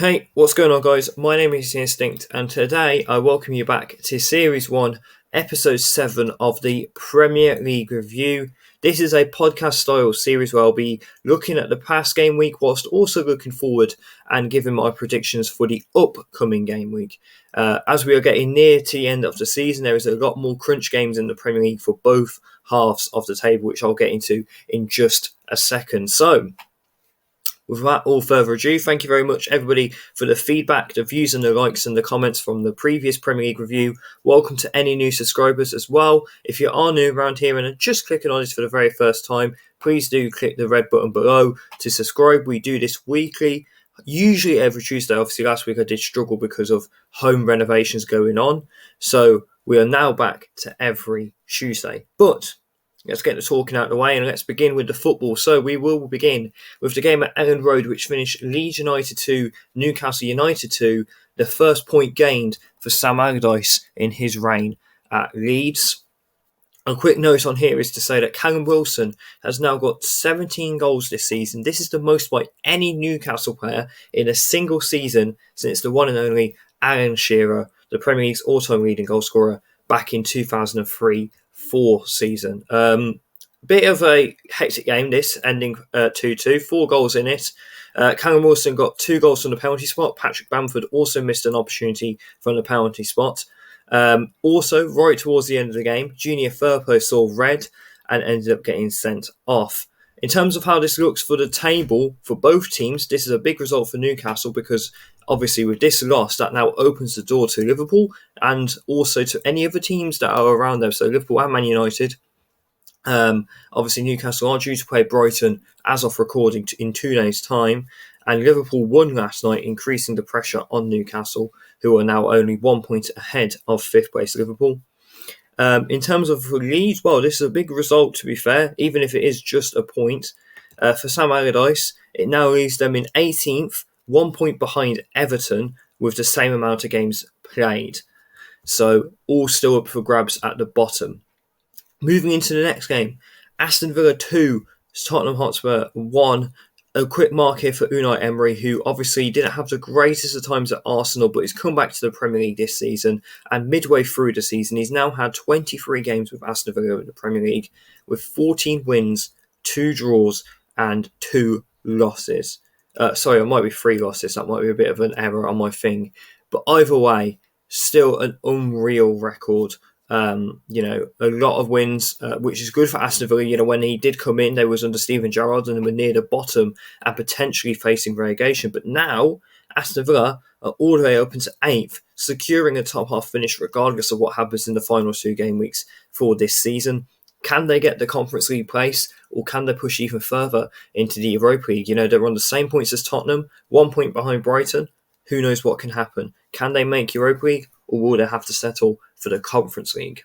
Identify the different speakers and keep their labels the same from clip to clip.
Speaker 1: Hey, what's going on, guys? My name is Instinct, and today I welcome you back to Series 1, Episode 7 of the Premier League Review. This is a podcast style series where I'll be looking at the past game week whilst also looking forward and giving my predictions for the upcoming game week. As we are getting near to the end of the season, there is a lot more crunch games in the Premier League for both halves of the table, which I'll get into in just a second. So, without all further ado, thank you very much, everybody, for the feedback, the views and the likes and the comments from the previous Premier League review. Welcome to any new subscribers as well. If you are new around here and are just clicking on this for the very first time, please do click the red button below to subscribe. We do this weekly, usually every Tuesday. Obviously, last week I did struggle because of home renovations going on. So we are now back to every Tuesday. But let's get the talking out of the way and let's begin with the football. So we will begin with the game at Elland Road, which finished Leeds United 2, Newcastle United 2, the first point gained for Sam Allardyce in his reign at Leeds. A quick note on here is to say that Callum Wilson has now got 17 goals this season. This is the most by any Newcastle player in a single season since the one and only Alan Shearer, the Premier League's all-time leading goalscorer, back in 2003-4 season. Bit of a hectic game this, ending 2-2, 4 goals in it. Callum Wilson got 2 goals from the penalty spot. Patrick Bamford also missed an opportunity from the penalty spot. Also, right towards the end of the game, Junior Firpo saw red and ended up getting sent off. In terms of how this looks for the table for both teams, this is a big result for Newcastle because obviously with this loss, that now opens the door to Liverpool and also to any other teams that are around them. So Liverpool and Man United. Obviously Newcastle are due to play Brighton as of recording in 2 days' time. And Liverpool won last night, increasing the pressure on Newcastle, who are now only 1 point ahead of 5th place Liverpool. In terms of Leeds, well, this is a big result, to be fair, even if it is just a point. For Sam Allardyce, it now leaves them in 18th, 1 point behind Everton, with the same amount of games played. So, all still up for grabs at the bottom. Moving into the next game, Aston Villa 2, Tottenham Hotspur 1. A quick mark here for Unai Emery, who obviously didn't have the greatest of times at Arsenal, but he's come back to the Premier League this season. And midway through the season, he's now had 23 games with Aston Villa in the Premier League, with 14 wins, 2 draws, and 2 losses. Sorry, it might be 3 losses. That might be a bit of an error on my thing. But either way, still an unreal record. A lot of wins, which is good for Aston Villa. When he did come in, they was under Steven Gerrard and they were near the bottom and potentially facing relegation. But now, Aston Villa are all the way up into 8th, securing a top half finish regardless of what happens in the final 2 game weeks for this season. Can they get the Conference League place or can they push even further into the Europa League? They're on the same points as Tottenham, 1 point behind Brighton. Who knows what can happen? Can they make Europa League or will they have to settle for the Conference League?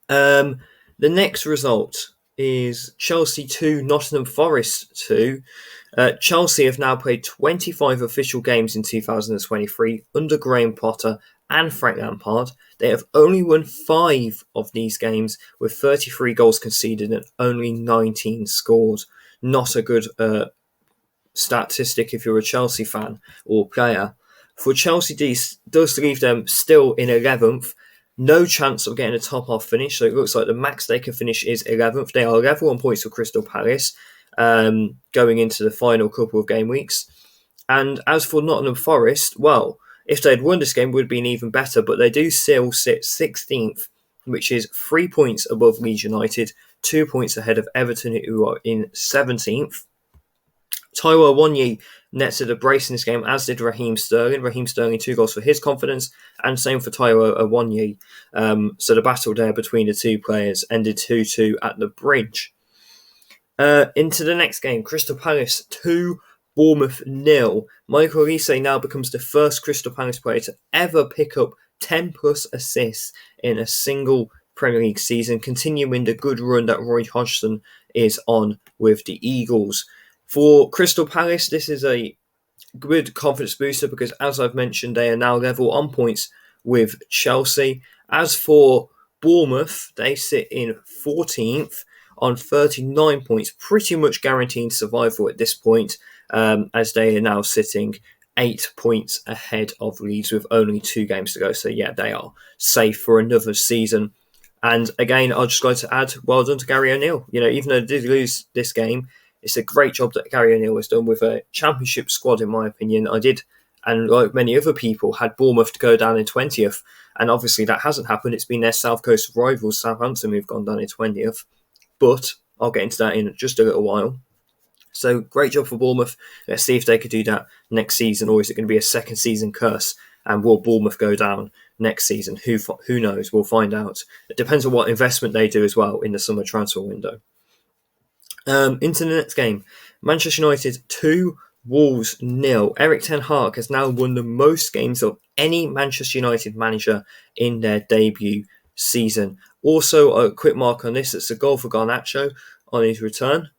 Speaker 1: The next result is Chelsea 2, Nottingham Forest 2. Chelsea have now played 25 official games in 2023 under Graham Potter and Frank Lampard. They have only won 5 of these games with 33 goals conceded and only 19 scored. Not a good statistic if you're a Chelsea fan or player. For Chelsea, this does leave them still in 11th. No chance of getting a top half finish. So it looks like the max they can finish is 11th. They are level on points with Crystal Palace going into the final couple of game weeks. And as for Nottingham Forest, well, if they'd won this game, it would have been even better. But they do still sit 16th, which is 3 points above Leeds United, 2 points ahead of Everton, who are in 17th. Taiwo Awoniyi netted a brace in this game, as did Raheem Sterling. Raheem Sterling 2 goals for his confidence, and same for Taiwo Awoniyi. So the battle there between the 2 players ended 2-2 at the bridge. Into the next game, Crystal Palace 2, Bournemouth 0. Michael Olise now becomes the first Crystal Palace player to ever pick up 10 plus assists in a single Premier League season, continuing the good run that Roy Hodgson is on with the Eagles. For Crystal Palace, this is a good confidence booster because, as I've mentioned, they are now level on points with Chelsea. As for Bournemouth, they sit in 14th on 39 points, pretty much guaranteeing survival at this point, as they are now sitting 8 points ahead of Leeds with only 2 games to go. So yeah, they are safe for another season. And again, I'll just like to add, well done to Gary O'Neill. Even though they did lose this game, it's a great job that Gary O'Neill has done with a championship squad, in my opinion. I did, and like many other people, had Bournemouth to go down in 20th. And obviously that hasn't happened. It's been their South Coast rivals, Southampton, who've gone down in 20th. But I'll get into that in just a little while. So great job for Bournemouth. Let's see if they could do that next season, or is it going to be a second season curse? And will Bournemouth go down next season? Who knows? We'll find out. It depends on what investment they do as well in the summer transfer window. Into the next game. Manchester United 2, Wolves 0. Erik ten Hag has now won the most games of any Manchester United manager in their debut season. Also, a quick mark on this, it's a goal for Garnacho on his return.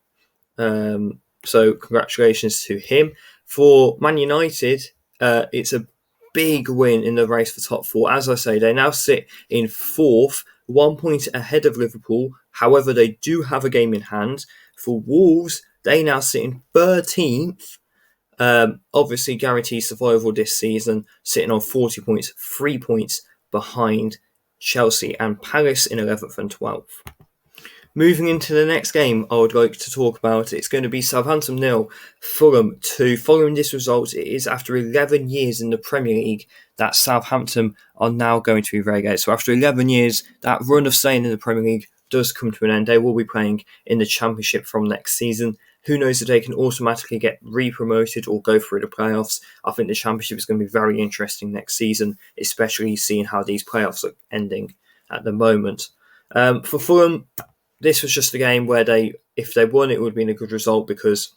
Speaker 1: So congratulations to him. For Man United, it's a big win in the race for top 4. As I say, they now sit in 4th, 1 point ahead of Liverpool. However, they do have a game in hand. For Wolves, they now sit in 13th. Obviously guaranteed survival this season, sitting on 40 points, 3 points behind Chelsea and Palace in 11th and 12th. Moving into the next game I would like to talk about, it's going to be Southampton 0, Fulham 2. Following this result, it is after 11 years in the Premier League that Southampton are now going to be relegated. So after 11 years, that run of staying in the Premier League does come to an end. They will be playing in the Championship from next season. Who knows if they can automatically get re-promoted or go through the playoffs. I think the Championship is going to be very interesting next season, especially seeing how these playoffs are ending at the moment. For Fulham, this was just a game where if they won, it would have been a good result because,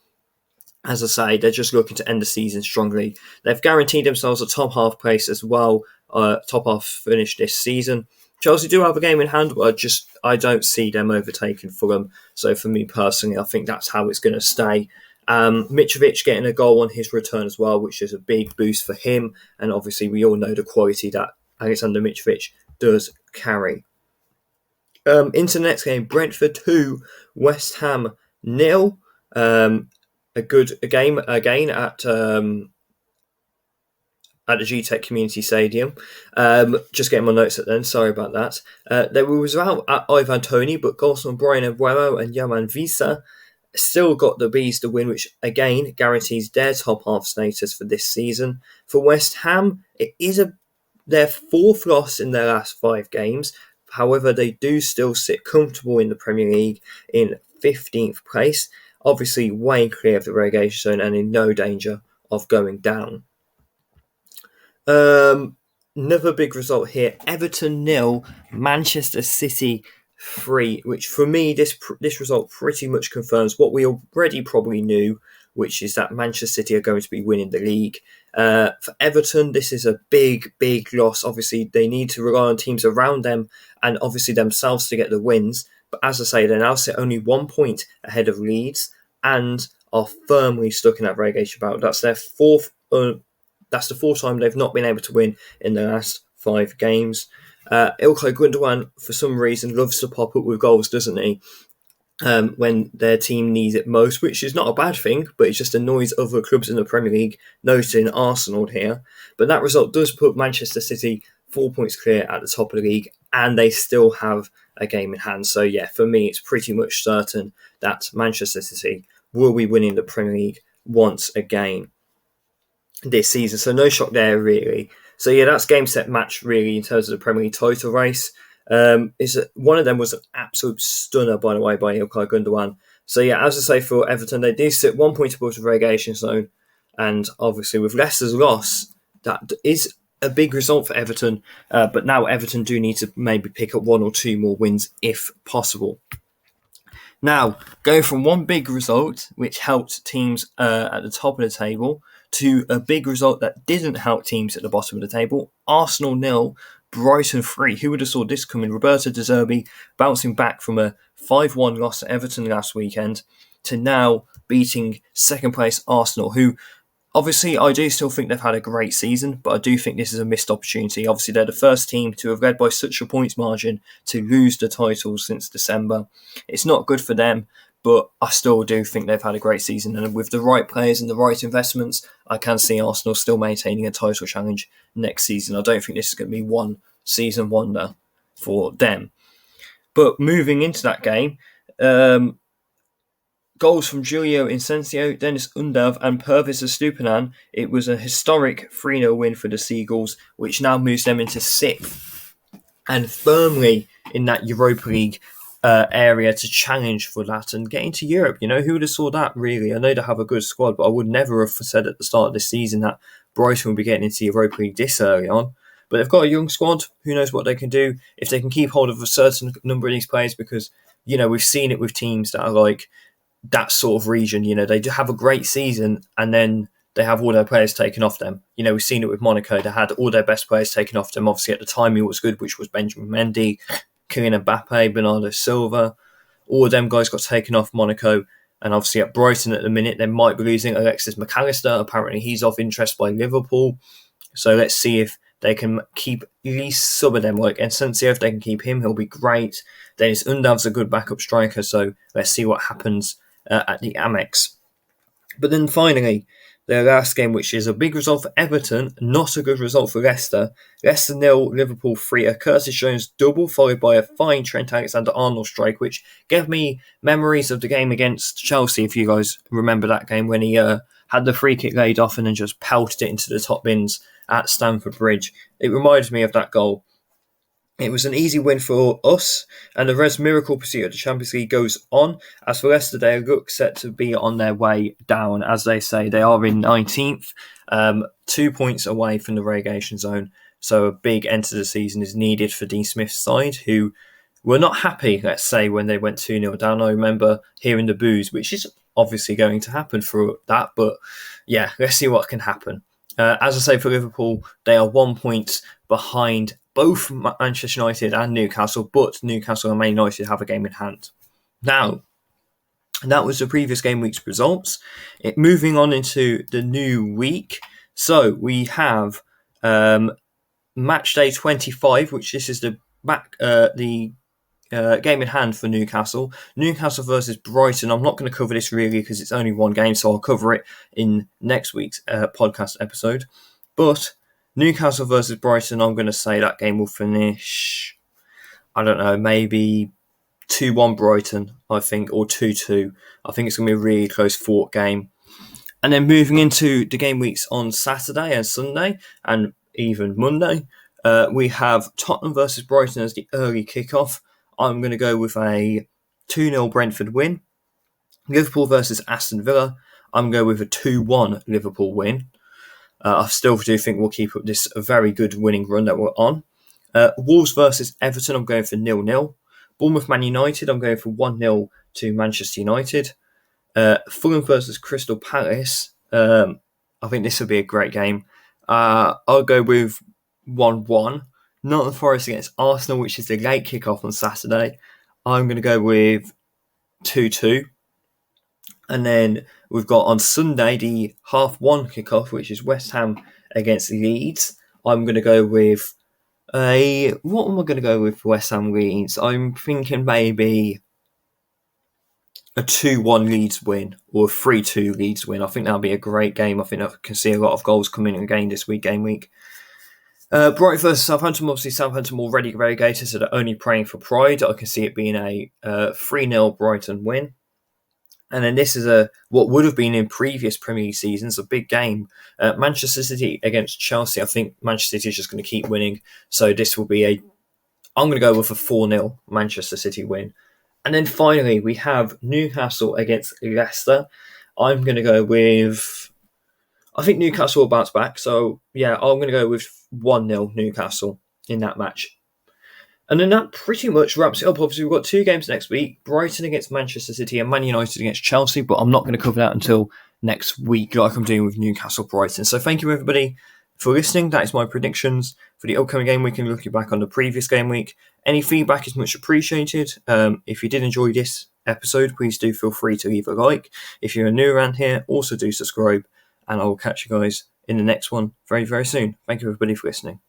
Speaker 1: as I say, they're just looking to end the season strongly. They've guaranteed themselves a top half place as well, top half finish this season. Chelsea do have a game in hand, but I don't see them overtaking Fulham. So for me personally, I think that's how it's going to stay. Mitrovic getting a goal on his return as well, which is a big boost for him. And obviously we all know the quality that Alexander Mitrovic does carry. Into the next game, Brentford 2, West Ham 0. A good game again at the G-Tech Community Stadium. Just getting my notes at then, sorry about that. There was without Ivan Toney, but goals from Brian Abuelo and Yaman Visa still got the Bees the win, which again guarantees their top half status for this season. For West Ham, it is their 4th loss in their last 5 games. However, they do still sit comfortable in the Premier League in 15th place, obviously way clear of the relegation zone and in no danger of going down. Another big result here, Everton 0, Manchester City 3, which for me, this result pretty much confirms what we already probably knew, which is that Manchester City are going to be winning the league. For Everton, this is a big, big loss. Obviously, they need to rely on teams around them and obviously themselves to get the wins. But as I say, they now sit only 1 point ahead of Leeds and are firmly stuck in that relegation battle. That's their 4th. That's the 4th time they've not been able to win in the last 5 games. Ilkay Gundogan, for some reason, loves to pop up with goals, doesn't he? When their team needs it most, which is not a bad thing, but it just annoys other clubs in the Premier League, noting Arsenal here. But that result does put Manchester City 4 points clear at the top of the league, and they still have a game in hand. So yeah, for me, it's pretty much certain that Manchester City will be winning the Premier League once again this season. So no shock there, really. So yeah, that's game, set, match, really, in terms of the Premier League title race. One of them was an absolute stunner, by the way, by Ilkay Gundogan. So yeah, as I say, for Everton, they do sit 1 point above the relegation zone, and obviously with Leicester's loss, that is a big result for Everton. But now Everton do need to maybe pick up 1 or 2 more wins if possible. Now, going from one big result, which helped teams at the top of the table, to a big result that didn't help teams at the bottom of the table. Arsenal 0, Brighton 3. Who would have saw this coming? Roberto De Zerbi bouncing back from a 5-1 loss at Everton last weekend to now beating second place Arsenal, who obviously I do still think they've had a great season, but I do think this is a missed opportunity. Obviously, they're the first team to have led by such a points margin to lose the title since December. It's not good for them, but I still do think they've had a great season, and with the right players and the right investments, I can see Arsenal still maintaining a title challenge next season. I don't think this is going to be one season wonder for them. But moving into that game, goals from Julio Incencio, Dennis Undav and Pervis Estupinan. It was a historic 3-0 win for the Seagulls, which now moves them into 6th and firmly in that Europa League area to challenge for that and get into Europe. You know, who would have saw that, really? I know they have a good squad, but I would never have said at the start of this season that Brighton would be getting into Europa League this early on. But they've got a young squad. Who knows what they can do if they can keep hold of a certain number of these players, because, you know, we've seen it with teams that are like that sort of region. You know, they do have a great season and then they have all their players taken off them. You know, we've seen it with Monaco. They had all their best players taken off them. Obviously, at the time, he was good, which was Benjamin Mendy, Kylian Mbappe, Bernardo Silva. All of them guys got taken off Monaco. And obviously at Brighton at the minute, they might be losing Alexis McAllister. Apparently he's of interest by Liverpool. So let's see if they can keep at least some of them. Like Encensio, if they can keep him, he'll be great. Dennis Undav's a good backup striker. So let's see what happens at the Amex. But then finally, their last game, which is a big result for Everton, not a good result for Leicester. Leicester 0, Liverpool 3. A Curtis Jones double, followed by a fine Trent Alexander-Arnold strike, which gave me memories of the game against Chelsea, if you guys remember that game, when he had the free kick laid off and then just pelted it into the top bins at Stamford Bridge. It reminds me of that goal. It was an easy win for us, and the Reds' miracle pursuit of the Champions League goes on. As for Leicester, they look set to be on their way down. As they say, they are in 19th, 2 points away from the relegation zone. So a big end to the season is needed for Dean Smith's side, who were not happy, let's say, when they went 2-0 down. I remember hearing the boos, which is obviously going to happen for that. But yeah, let's see what can happen. As I say, for Liverpool, they are 1 point behind both Manchester United and Newcastle, but Newcastle and Man United have a game in hand. Now, that was the previous game week's results. Moving on into the new week. So we have match day 25, which this is the game in hand for Newcastle. Newcastle versus Brighton. I'm not going to cover this really because it's only one game, so I'll cover it in next week's podcast episode. But Newcastle versus Brighton, I'm going to say that game will finish, I don't know, maybe 2-1 Brighton, I think, or 2-2. I think it's going to be a really close fought game. And then moving into the game weeks on Saturday and Sunday, and even Monday, we have Tottenham versus Brighton as the early kickoff. I'm going to go with a 2-0 Brentford win. Liverpool versus Aston Villa, I'm going to go with a 2-1 Liverpool win. I still do think we'll keep up this very good winning run that we're on. Wolves versus Everton, I'm going for 0-0. Bournemouth Man United, I'm going for 1-0 to Manchester United. Fulham versus Crystal Palace, I think this will be a great game. I'll go with 1-1. Nottingham Forest against Arsenal, which is the late kickoff on Saturday. I'm going to go with 2-2. And then we've got on Sunday the 1:30 kickoff, which is West Ham against Leeds. I'm going to go with what am I going to go with for West Ham Leeds? I'm thinking maybe a 2-1 Leeds win or a 3-2 Leeds win. I think that'll be a great game. I think I can see a lot of goals coming in again this week, game week. Brighton versus Southampton. Obviously, Southampton already relegated, so they're only praying for pride. I can see it being a 3-0 Brighton win. And then this is what would have been in previous Premier League seasons, a big game. Manchester City against Chelsea. I think Manchester City is just going to keep winning. So this will be I'm going to go with a 4-0 Manchester City win. And then finally, we have Newcastle against Leicester. I'm going to go with, I think Newcastle will bounce back. So yeah, I'm going to go with 1-0 Newcastle in that match. And then that pretty much wraps it up. Obviously, we've got 2 games next week. Brighton against Manchester City and Man United against Chelsea. But I'm not going to cover that until next week like I'm doing with Newcastle Brighton. So thank you, everybody, for listening. That is my predictions for the upcoming game week and looking back on the previous game week. Any feedback is much appreciated. If you did enjoy this episode, please do feel free to leave a like. If you're new around here, also do subscribe. And I will catch you guys in the next one very, very soon. Thank you, everybody, for listening.